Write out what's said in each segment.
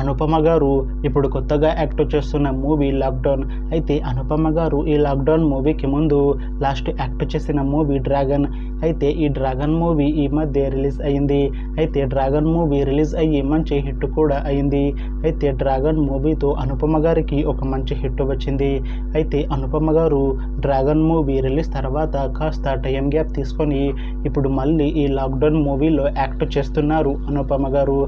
అనుపమ గారు ఇప్పుడు కొత్తగా యాక్ట్ చేస్తున్న మూవీ లాక్డౌన్. అయితే అనుపమ గారు ఈ లాక్డౌన్ మూవీకి ముందు లాస్ట్ యాక్ట్ చేసిన మూవీ డ్రాగన్. అయితే ఈ డ్రాగన్ మూవీ ఈ మధ్య రిలీజ్ అయింది. అయితే డ్రాగన్ మూవీ రిలీజ్ అయ్యి మంచి హిట్ కూడా అయింది. అయితే డ్రాగన్ మూవీతో అనుపమ గారికి ఒక మంచి హిట్ వచ్చింది. అయితే అనుపమ గారు డ్రాగన్ మూవీ రిలీజ్ తర్వాత కాస్త టైం గ్యాప్ తీసుకొని ఇప్పుడు మళ్ళీ ఈ లాక్డౌన్ మూవీలో యాక్ట్ చేస్తున్నారు అనుపమ గారు.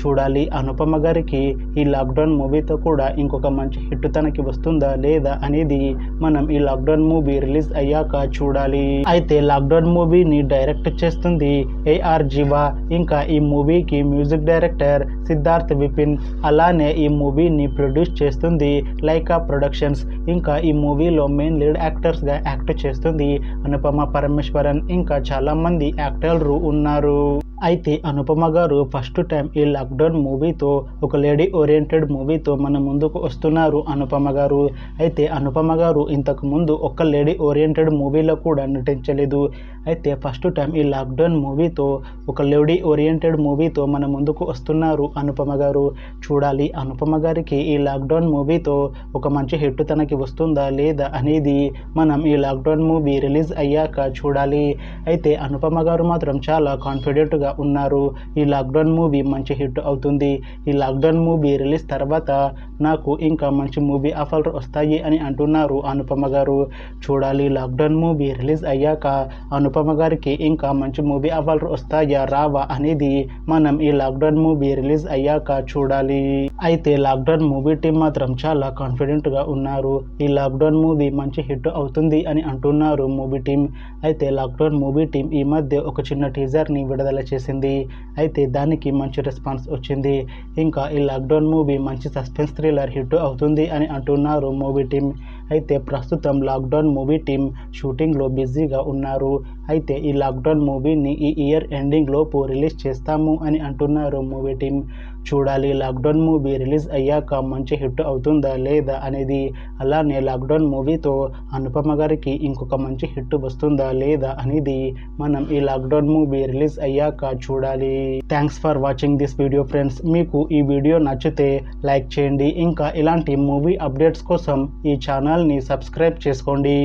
చూడాలి అనుపమ గారికి ఈ లాక్డౌన్ మూవీతో కూడా ఇంకొక మంచి హిట్ తనకి వస్తుందా లేదా అనేది మనం ఈ లాక్డౌన్ మూవీ రిలీజ్ అయ్యాక చూడాలి. అయితే లాక్డౌన్ మూవీని డైరెక్ట్ చేస్తుంది ఏఆర్ జీవా. ఇంకా ఈ మూవీకి మ్యూజిక్ డైరెక్టర్ సిద్ధార్థ్ విపిన్. అలానే ఈ మూవీని ప్రొడ్యూస్ చేస్తుంది లైకా ప్రొడక్షన్స్. ఇంకా ఈ మూవీలో మెయిన్ లీడ్ యాక్టర్స్గా యాక్ట్ చేస్తుంది అనుపమ పరమేశ్వరన్. ఇంకా చాలా మంది యాక్టర్లు ఉన్నారు. అయితే అనుపమ గారు ఫస్ట్ టైం ఈ లాక్డౌన్ మూవీతో ఒక లేడీ ఓరియంటెడ్ మూవీతో మన ముందుకు వస్తున్నారు అనుపమ గారు. అయితే అనుపమ గారు ఇంతకు ముందు ఒక లేడీ ఓరియంటెడ్ మూవీలో కూడా నటించలేదు. అయితే ఫస్ట్ టైం ఈ లాక్డౌన్ మూవీతో ఒక లేడీ ఓరియంటెడ్ మూవీతో మన ముందుకు వస్తున్నారు అనుపమ గారు. చూడాలి అనుపమ గారికి ఈ లాక్డౌన్ మూవీతో ఒక మంచి హిట్ తనకి వస్తుందా లేదా అనేది మనం ఈ లాక్డౌన్ మూవీ రిలీజ్ అయ్యాక చూడాలి. అయితే అనుపమ గారు మాత్రం చాలా కాన్ఫిడెంట్గా ఉన్నారు. ఈ లాక్డౌన్ మూవీ మంచి హిట్ అవుతుంది. ఈ లాక్డౌన్ మూవీ రిలీజ్ తర్వాత నాకు ఇంకా మంచి మూవీ ఆఫర్లు వస్తాయి అని అంటున్నారు అనుపమ గారు. చూడాలి లాక్డౌన్ మూవీ రిలీజ్ అయ్యాక అనుపమ గారికి ఇంకా మంచి మూవీ ఆఫర్లు వస్తాయా రావా అనేది మనం ఈ లాక్డౌన్ మూవీ రిలీజ్ అయ్యాక చూడాలి. అయితే లాక్డౌన్ మూవీ టీం మాత్రం చాలా కాన్ఫిడెంట్గా ఉన్నారు. ఈ లాక్డౌన్ మూవీ మంచి హిట్ అవుతుంది అని అంటున్నారు మూవీ టీం. అయితే లాక్డౌన్ మూవీ టీం ఈ మధ్య ఒక చిన్న టీజర్ని విడుదల చేసింది. అయితే దానికి మంచి రెస్పాన్స్ వచ్చింది. ఇంకా ఈ లాక్డౌన్ మూవీ మంచి సస్పెన్స్ థ్రిల్లర్ హిట్ అవుతుంది అని అంటున్నారు మూవీ టీం. అయితే ప్రస్తుతం లాక్డౌన్ మూవీ టీం షూటింగ్లో బిజీగా ఉన్నారు. అయితే ఈ లాక్డౌన్ మూవీని ఈ ఇయర్ ఎండింగ్ లోపు రిలీజ్ చేస్తాము అని అంటున్నారు మూవీ టీం. చూడాలి లాక్డౌన్ మూవీ రిలీజ్ అయ్యాక మంచి హిట్ అవుతుందా లేదా అనేది. అలానే లాక్డౌన్ మూవీతో అనుపమ గారికి ఇంకొక మంచి హిట్ వస్తుందా లేదా అనేది మనం ఈ లాక్డౌన్ మూవీ రిలీజ్ అయ్యాక చూడాలి. Thanks for watching this video friends. మీకు ఈ వీడియో నచ్చితే లైక్ చేయండి. ఇంకా ఇలాంటి మూవీ అప్డేట్స్ కోసం ఈ ఛానల్ని సబ్స్క్రైబ్ చేసుకోండి.